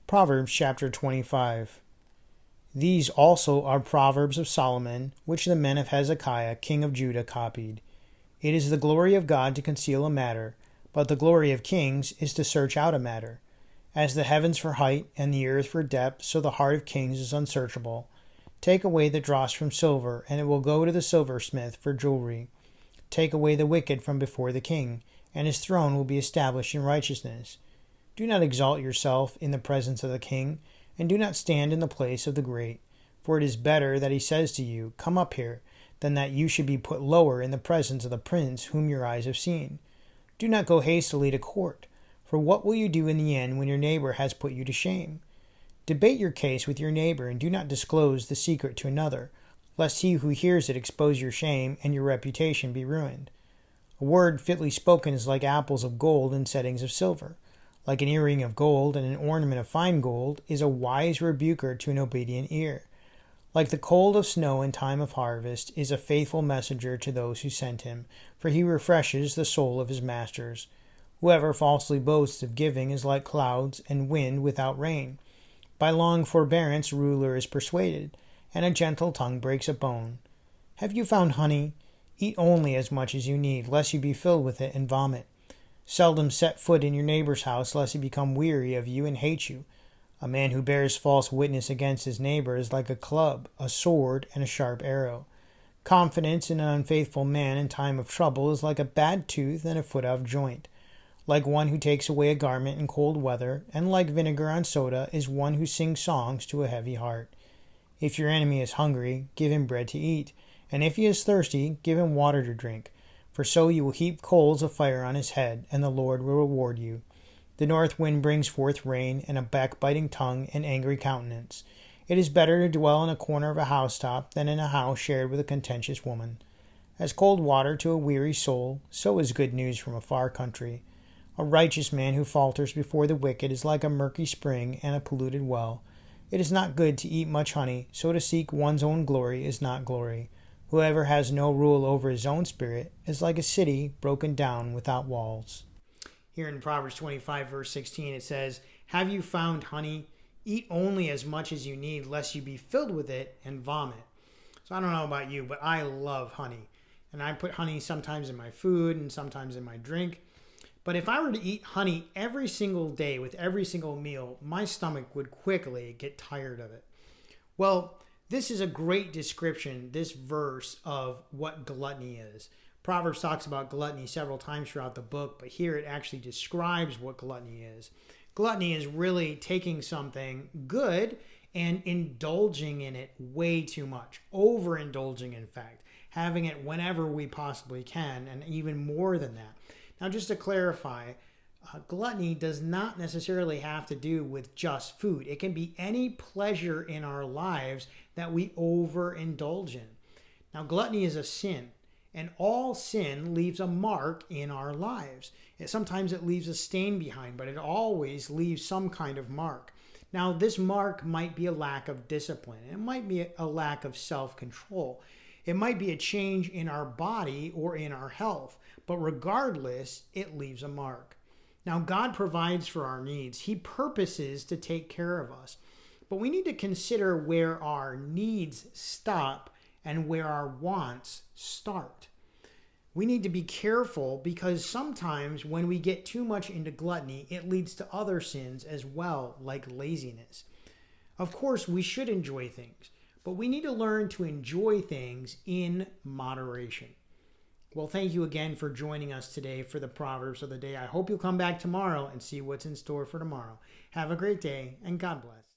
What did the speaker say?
Proverbs chapter 25. These also are Proverbs of Solomon, which the men of Hezekiah, king of Judah, copied. It is the glory of God to conceal a matter, but the glory of kings is to search out a matter. As the heavens for height and the earth for depth, so the heart of kings is unsearchable. Take away the dross from silver, and it will go to the silversmith for jewelry. Take away the wicked from before the king, and his throne will be established in righteousness. Do not exalt yourself in the presence of the king, and do not stand in the place of the great. For it is better that he says to you, Come up here, than that you should be put lower in the presence of the prince whom your eyes have seen. Do not go hastily to court, for what will you do in the end when your neighbor has put you to shame? Debate your case with your neighbor, and do not disclose the secret to another, lest he who hears it expose your shame, and your reputation be ruined. A word fitly spoken is like apples of gold in settings of silver. Like an earring of gold and an ornament of fine gold is a wise rebuker to an obedient ear. Like the cold of snow in time of harvest is a faithful messenger to those who sent him, for he refreshes the soul of his masters. Whoever falsely boasts of giving is like clouds and wind without rain. By long forbearance ruler is persuaded, and a gentle tongue breaks a bone. Have you found honey? Eat only as much as you need, lest you be filled with it and vomit. Seldom set foot in your neighbor's house, lest he become weary of you and hate you. A man who bears false witness against his neighbor is like a club, a sword, and a sharp arrow. Confidence in an unfaithful man in time of trouble is like a bad tooth and a foot out of joint. Like one who takes away a garment in cold weather, and like vinegar on soda is one who sings songs to a heavy heart. If your enemy is hungry, give him bread to eat, and if he is thirsty, give him water to drink. For so you will heap coals of fire on his head, and the Lord will reward you. The north wind brings forth rain, and a backbiting tongue, and angry countenance. It is better to dwell in a corner of a housetop than in a house shared with a contentious woman. As cold water to a weary soul, so is good news from a far country. A righteous man who falters before the wicked is like a murky spring and a polluted well. It is not good to eat much honey, so to seek one's own glory is not glory. Whoever has no rule over his own spirit is like a city broken down without walls. Here in Proverbs 25, verse 16, it says, Have you found honey? Eat only as much as you need, lest you be filled with it and vomit. So I don't know about you, but I love honey. And I put honey sometimes in my food and sometimes in my drink. But if I were to eat honey every single day with every single meal, my stomach would quickly get tired of it. Well, this is a great description, this verse, of what gluttony is. Proverbs talks about gluttony several times throughout the book, but here it actually describes what gluttony is. Gluttony is really taking something good and indulging in it way too much. Overindulging, in fact. Having it whenever we possibly can, and even more than that. Now, just to clarify, gluttony does not necessarily have to do with just food. It can be any pleasure in our lives that we overindulge in. Now, gluttony is a sin, and all sin leaves a mark in our lives. Sometimes it leaves a stain behind, but it always leaves some kind of mark. Now, this mark might be a lack of discipline. It might be a lack of self-control. It might be a change in our body or in our health, but regardless, it leaves a mark. Now, God provides for our needs. He purposes to take care of us. But we need to consider where our needs stop and where our wants start. We need to be careful because sometimes when we get too much into gluttony, it leads to other sins as well, like laziness. Of course, we should enjoy things, but we need to learn to enjoy things in moderation. Well, thank you again for joining us today for the Proverbs of the Day. I hope you'll come back tomorrow and see what's in store for tomorrow. Have a great day, and God bless.